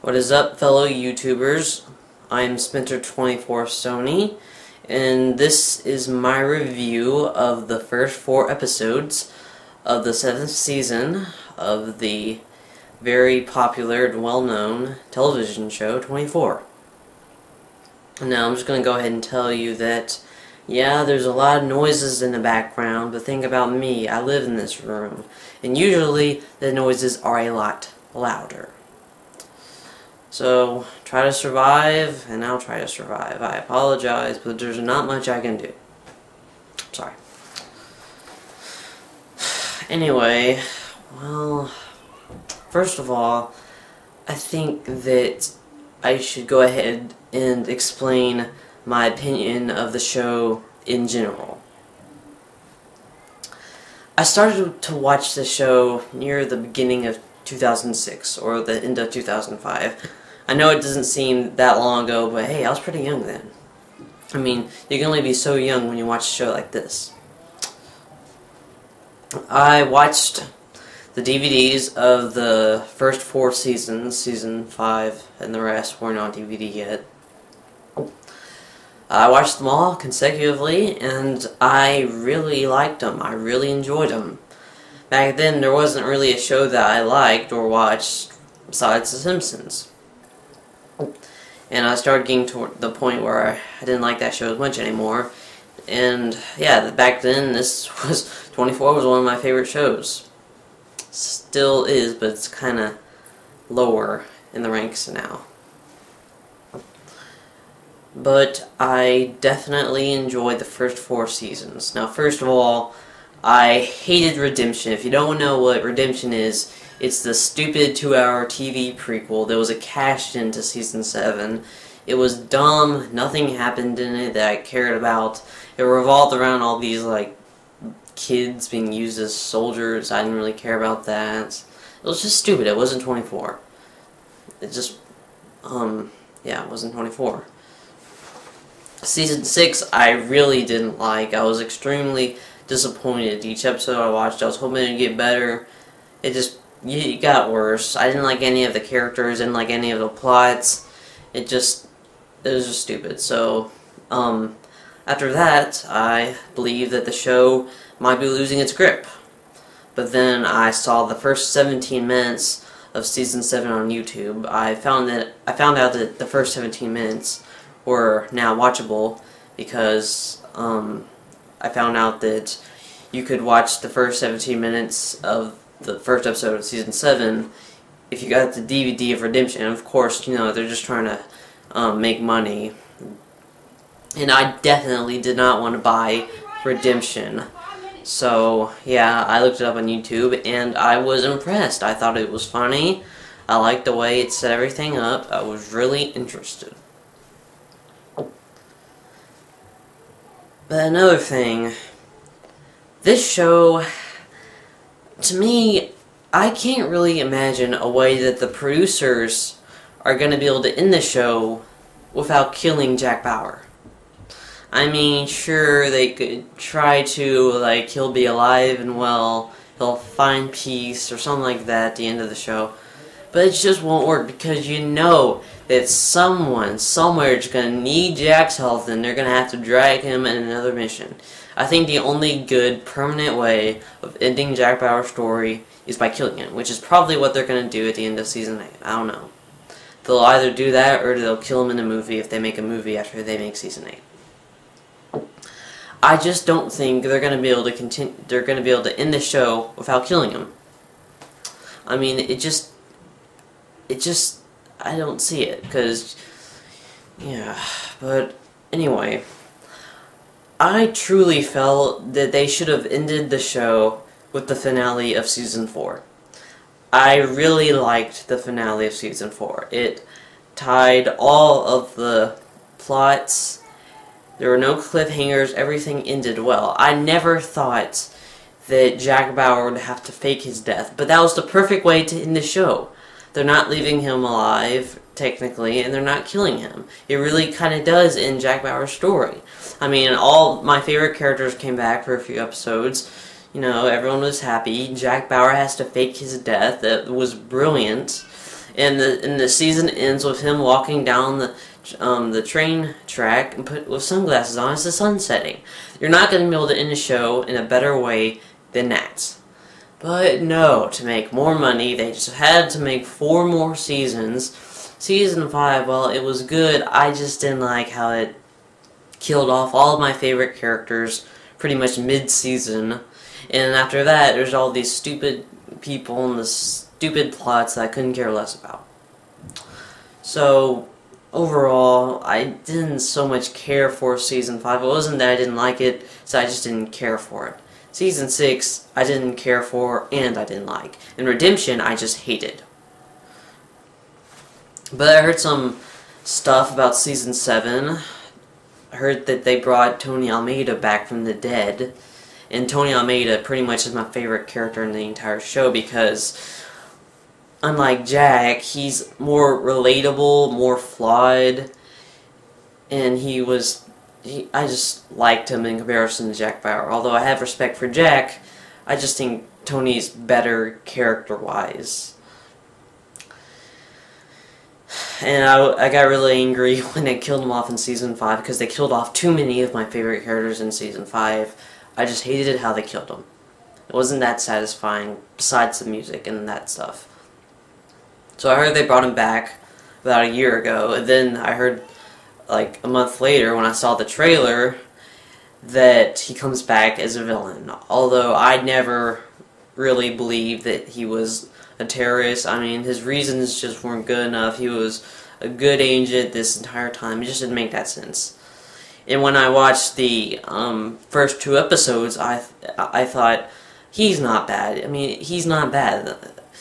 What is up, fellow YouTubers? I'm Spencer24Sony, and this is my review of the first 4 episodes of the 7th season of the very popular and well-known television show 24. Now, I'm just going to go ahead and tell you that, yeah, there's a lot of noises in the background, but think about me, I live in this room, and usually the noises are a lot louder. So, try to survive, and I'll try to survive. I apologize, but there's not much I can do. Sorry. Anyway, well, first of all, I think that I should go ahead and explain my opinion of the show in general. I started to watch the show near the beginning of 2006, or the end of 2005. I know it doesn't seem that long ago, but hey, I was pretty young then. I mean, you can only be so young when you watch a show like this. I watched the DVDs of the first 4 seasons, season 5, and the rest weren't on DVD yet. I watched them all consecutively, and I really liked them. I really enjoyed them. Back then, there wasn't really a show that I liked or watched besides The Simpsons. And I started getting to the point where I didn't like that show as much anymore. And yeah, back then, 24 was one of my favorite shows. Still is, but it's kind of lower in the ranks now. But I definitely enjoyed the first 4 seasons. Now, first of all, I hated Redemption. If you don't know what Redemption is, it's the stupid 2-hour TV prequel that was a cash-in to season 7. It was dumb, nothing happened in it that I cared about. It revolved around all these, like, kids being used as soldiers. I didn't really care about that. It was just stupid. It wasn't 24. It just, yeah, it wasn't 24. Season 6, I really didn't like. I was extremely disappointed. Each episode I watched, I was hoping it'd get better. It got worse. I didn't like any of the characters, didn't like any of the plots. It was just stupid. So, after that, I believe that the show might be losing its grip. But then I saw the first 17 minutes of season 7 on YouTube. I found out that the first 17 minutes were now watchable because I found out that you could watch the first 17 minutes of the first episode of season 7 if you got the DVD of Redemption. And of course, you know, they're just trying to make money. And I definitely did not want to buy Redemption. So, yeah, I looked it up on YouTube and I was impressed. I thought it was funny. I liked the way it set everything up. I was really interested. But another thing, this show, to me, I can't really imagine a way that the producers are going to be able to end the show without killing Jack Bauer. I mean, sure, they could try to, like, he'll be alive and well, he'll find peace or something like that at the end of the show. But it just won't work because you know that someone, somewhere is going to need Jack's health and they're going to have to drag him in another mission. I think the only good, permanent way of ending Jack Bauer's story is by killing him, which is probably what they're going to do at the end of season 8. I don't know. They'll either do that or they'll kill him in a movie if they make a movie after they make season 8. I just don't think they're going to be able to continue. They're going to be able to end the show without killing him. I mean, it just I don't see it, because, yeah, but anyway, I truly felt that they should have ended the show with the finale of season 4. I really liked the finale of season 4. It tied all of the plots. There were no cliffhangers. Everything ended well. I never thought that Jack Bauer would have to fake his death, but that was the perfect way to end the show. They're not leaving him alive, technically, and they're not killing him. It really kind of does end Jack Bauer's story. I mean, all my favorite characters came back for a few episodes. You know, everyone was happy. Jack Bauer has to fake his death. That was brilliant. And the season ends with him walking down the train track and with sunglasses on as the sun's setting. You're not going to be able to end the show in a better way than that. But no, to make more money, they just had to make 4 more seasons. Season 5, well, it was good. I just didn't like how it killed off all of my favorite characters pretty much mid-season. And after that, there's all these stupid people and the stupid plots that I couldn't care less about. So, overall, I didn't so much care for Season 5. It wasn't that I didn't like it, so I just didn't care for it. Season 6, I didn't care for and I didn't like. And Redemption, I just hated. But I heard some stuff about Season 7. I heard that they brought Tony Almeida back from the dead. And Tony Almeida pretty much is my favorite character in the entire show because, unlike Jack, he's more relatable, more flawed, and I just liked him in comparison to Jack Bauer. Although I have respect for Jack, I just think Tony's better character-wise. And I got really angry when they killed him off in Season 5 because they killed off too many of my favorite characters in Season 5. I just hated it how they killed them. It wasn't that satisfying, besides the music and that stuff. So I heard they brought him back about a year ago, and then I heard, like, a month later when I saw the trailer, that he comes back as a villain. Although I never really believed that he was a terrorist. I mean, his reasons just weren't good enough. He was a good agent this entire time. It just didn't make that sense. And when I watched the first 2 episodes, I thought, he's not bad. I mean, he's not bad.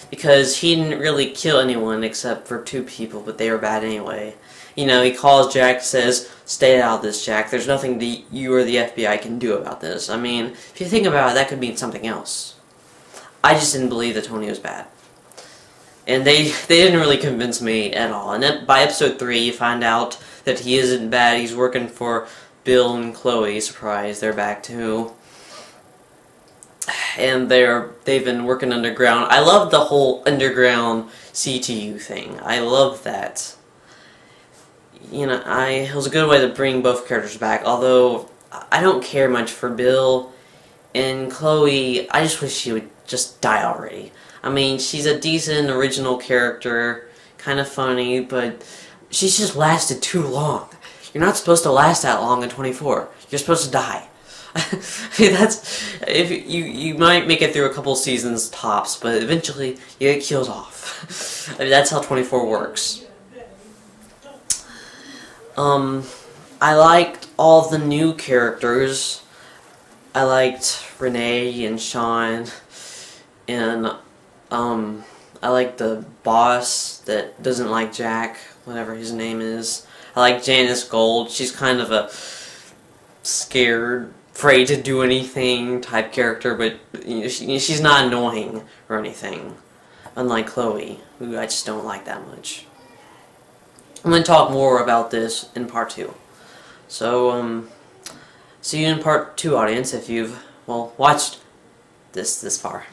Because he didn't really kill anyone except for 2 people, but they were bad anyway. You know, he calls Jack, says, stay out of this, Jack. There's nothing you or the FBI can do about this. I mean, if you think about it, that could mean something else. I just didn't believe that Tony was bad. And they didn't really convince me at all. And then by episode 3, you find out that he isn't bad. He's working for Bill and Chloe. Surprise, they're back too. And they've been working underground. I love the whole underground CTU thing. I love that. You know, it was a good way to bring both characters back. Although I don't care much for Bill and Chloe. I just wish she would just die already. I mean, she's a decent original character, kind of funny, but she's just lasted too long. You're not supposed to last that long in 24. You're supposed to die. I mean, if you might make it through a couple seasons tops, but eventually you get killed off. I mean, that's how 24 works. I liked all the new characters. I liked Renee and Sean, and I like the boss that doesn't like Jack, whatever his name is. I like Janice Gold. She's kind of a scared, afraid to do anything type character, but you know, she's not annoying or anything. Unlike Chloe, who I just don't like that much. I'm going to talk more about this in part 2. So, see you in part 2, audience, if you've, well, watched this far.